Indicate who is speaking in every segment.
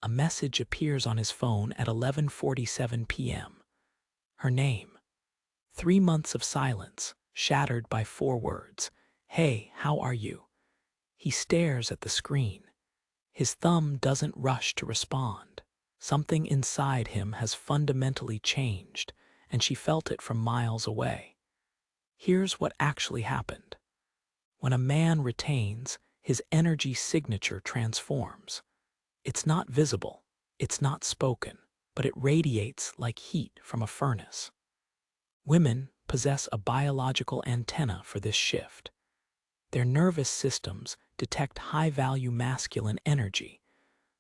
Speaker 1: a message appears on his phone at 11:47 p.m. Her name. 3 months of silence, shattered by 4 words. "Hey, how are you?" He stares at the screen. His thumb doesn't rush to respond. Something inside him has fundamentally changed, and she felt it from miles away. Here's what actually happened. When a man retains, his energy signature transforms. It's not visible, it's not spoken, but it radiates like heat from a furnace. Women possess a biological antenna for this shift. Their nervous systems detect high-value masculine energy,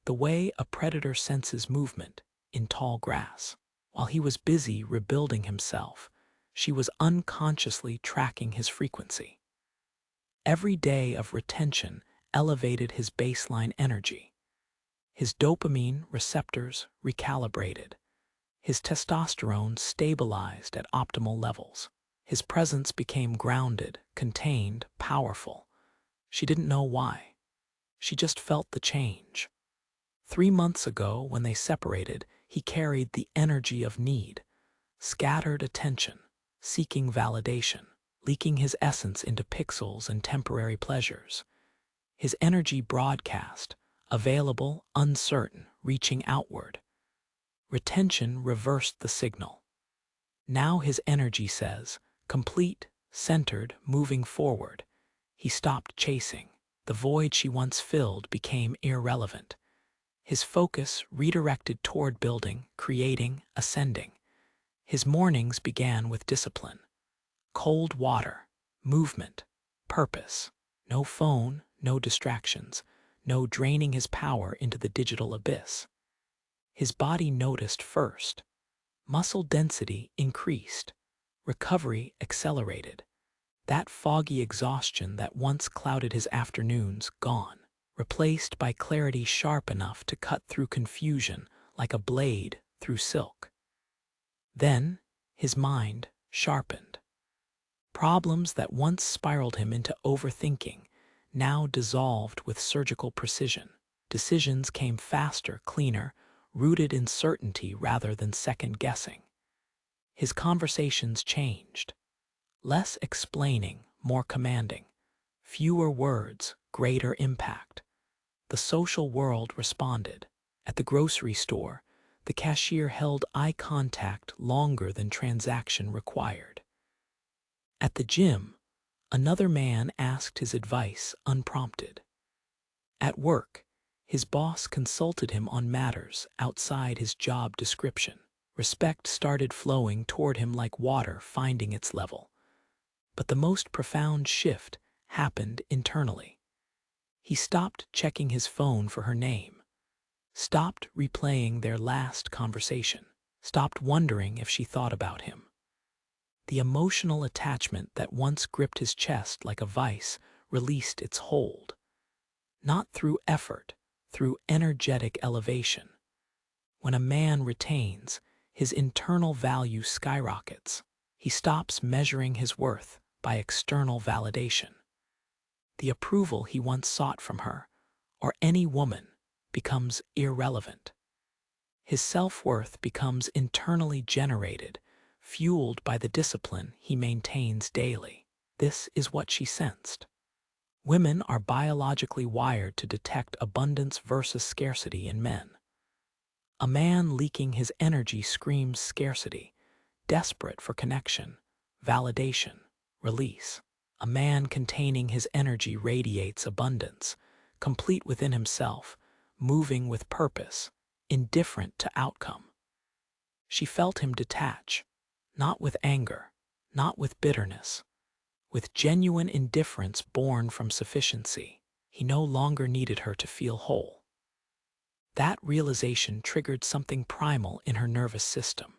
Speaker 1: the way a predator senses movement in tall grass. While he was busy rebuilding himself, she was unconsciously tracking his frequency. Every day of retention elevated his baseline energy. His dopamine receptors recalibrated. His testosterone stabilized at optimal levels. His presence became grounded, contained, powerful. She didn't know why. She just felt the change. 3 months ago, when they separated, he carried the energy of need, scattered attention, seeking validation, leaking his essence into pixels and temporary pleasures. His energy broadcast, available, uncertain, reaching outward. Retention reversed the signal. Now his energy says, complete, centered, moving forward. He stopped chasing. The void she once filled became irrelevant. His focus redirected toward building, creating, ascending. His mornings began with discipline. Cold water, movement, purpose. No phone, no distractions, no draining his power into the digital abyss. His body noticed first. Muscle density increased. Recovery accelerated. That foggy exhaustion that once clouded his afternoons, gone, replaced by clarity sharp enough to cut through confusion like a blade through silk. Then his mind sharpened. Problems that once spiraled him into overthinking now dissolved with surgical precision. Decisions came faster, cleaner, rooted in certainty rather than second-guessing. His conversations changed. Less explaining, more commanding. Fewer words, greater impact. The social world responded. At the grocery store, the cashier held eye contact longer than transaction required. At the gym, another man asked his advice unprompted. At work, his boss consulted him on matters outside his job description. Respect started flowing toward him like water finding its level. But the most profound shift happened internally. He stopped checking his phone for her name, stopped replaying their last conversation, stopped wondering if she thought about him. The emotional attachment that once gripped his chest like a vice released its hold. Not through effort, through energetic elevation. When a man retains, his internal value skyrockets. He stops measuring his worth by external validation. The approval he once sought from her, or any woman, becomes irrelevant. His self-worth becomes internally generated, fueled by the discipline he maintains daily. This is what she sensed. Women are biologically wired to detect abundance versus scarcity in men. A man leaking his energy screams scarcity, desperate for connection, validation, release. A man containing his energy radiates abundance, complete within himself, moving with purpose, indifferent to outcome. She felt him detach, not with anger, not with bitterness, with genuine indifference born from sufficiency. He no longer needed her to feel whole. That realization triggered something primal in her nervous system.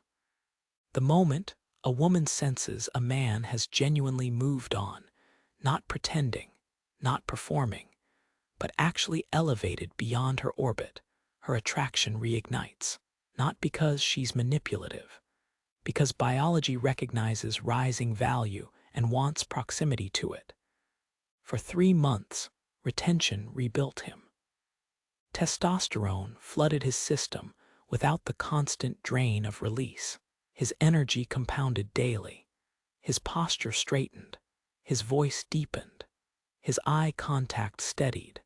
Speaker 1: The moment a woman senses a man has genuinely moved on, not pretending, not performing, but actually elevated beyond her orbit, her attraction reignites, not because she's manipulative, because biology recognizes rising value and wants proximity to it. For 3 months, retention rebuilt him. Testosterone flooded his system without the constant drain of release. His energy compounded daily. His posture straightened. His voice deepened. His eye contact steadied.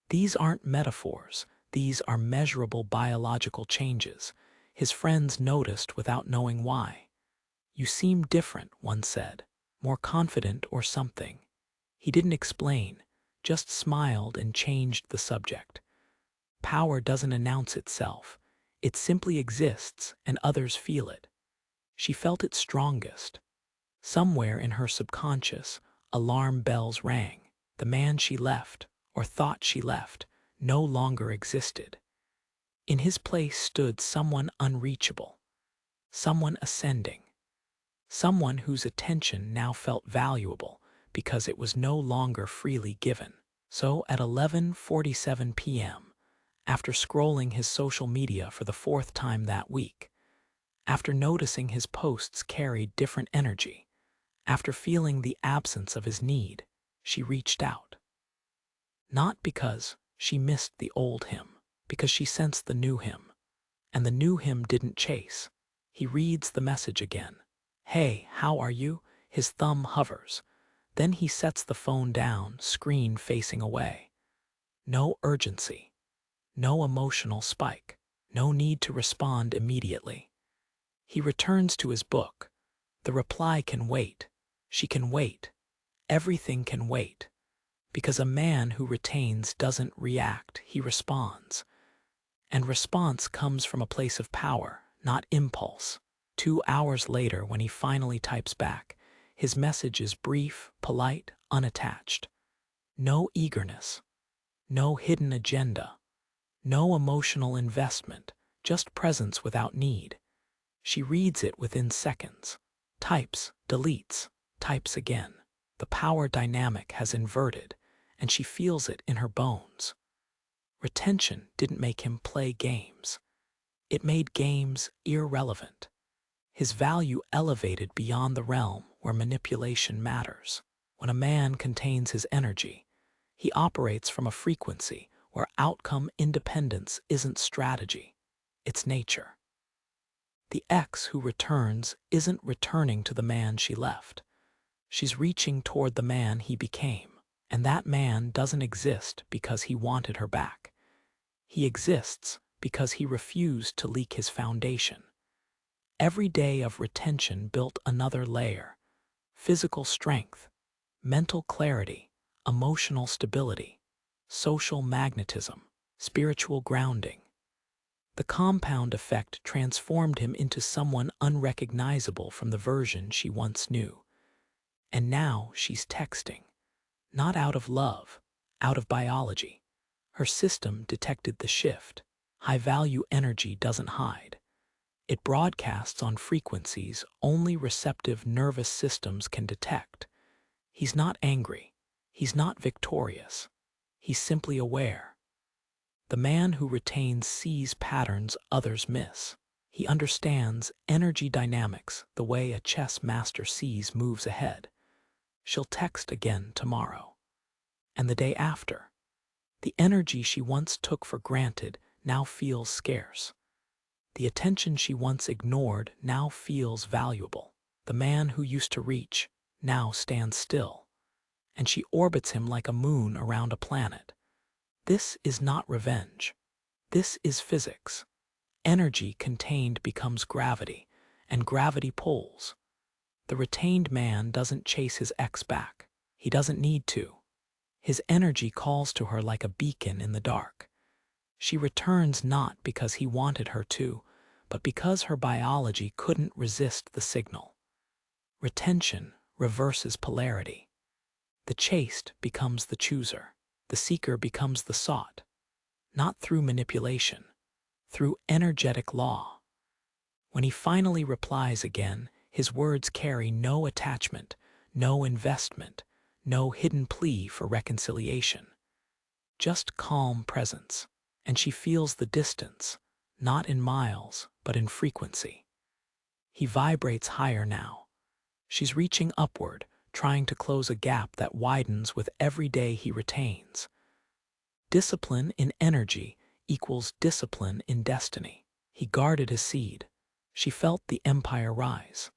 Speaker 1: These aren't metaphors. These are measurable biological changes. His friends noticed without knowing why. "You seem different," one said, "more confident or something." He didn't explain, just smiled and changed the subject. Power doesn't announce itself. It simply exists and others feel it. She felt it strongest. Somewhere in her subconscious, alarm bells rang. The man she left, or thought she left, no longer existed. In his place stood someone unreachable, someone ascending, someone whose attention now felt valuable because it was no longer freely given. So at 11:47 p.m., after scrolling his social media for the fourth time that week, after noticing his posts carried different energy, after feeling the absence of his need, she reached out. Not because she missed the old him, because she sensed the new him. And the new him didn't chase. He reads the message again. "Hey, how are you?" His thumb hovers. Then he sets the phone down, screen facing away. No urgency. No emotional spike. No need to respond immediately. He returns to his book. The reply can wait. She can wait. Everything can wait. Because a man who retains doesn't react, he responds. And response comes from a place of power, not impulse. 2 hours later, when he finally types back, his message is brief, polite, unattached. No eagerness. No hidden agenda. No emotional investment, just presence without need. She reads it within seconds. Types, deletes, types again. The power dynamic has inverted, and she feels it in her bones. Retention didn't make him play games. It made games irrelevant. His value elevated beyond the realm where manipulation matters. When a man contains his energy, he operates from a frequency where outcome independence isn't strategy, it's nature. The ex who returns isn't returning to the man she left. She's reaching toward the man he became, and that man doesn't exist because he wanted her back. He exists because he refused to leak his foundation. Every day of retention built another layer: physical strength, mental clarity, emotional stability, social magnetism, spiritual grounding. The compound effect transformed him into someone unrecognizable from the version she once knew. And now she's texting, not out of love, out of biology. Her system detected the shift. High-value energy doesn't hide. It broadcasts on frequencies only receptive nervous systems can detect. He's not angry. He's not victorious. He's simply aware. The man who retains sees patterns others miss. He understands energy dynamics the way a chess master sees moves ahead. She'll text again tomorrow. And the day after. The energy she once took for granted now feels scarce. The attention she once ignored now feels valuable. The man who used to reach now stands still, and she orbits him like a moon around a planet. This is not revenge. This is physics. Energy contained becomes gravity, and gravity pulls. The retained man doesn't chase his ex back. He doesn't need to. His energy calls to her like a beacon in the dark. She returns not because he wanted her to, but because her biology couldn't resist the signal. Retention reverses polarity. The chased becomes the chooser. The seeker becomes the sought. Not through manipulation, through energetic law. When he finally replies again, his words carry no attachment, no investment, no hidden plea for reconciliation. Just calm presence, and she feels the distance, not in miles, but in frequency. He vibrates higher now. She's reaching upward, trying to close a gap that widens with every day he retains. Discipline in energy equals discipline in destiny. He guarded his seed. She felt the empire rise.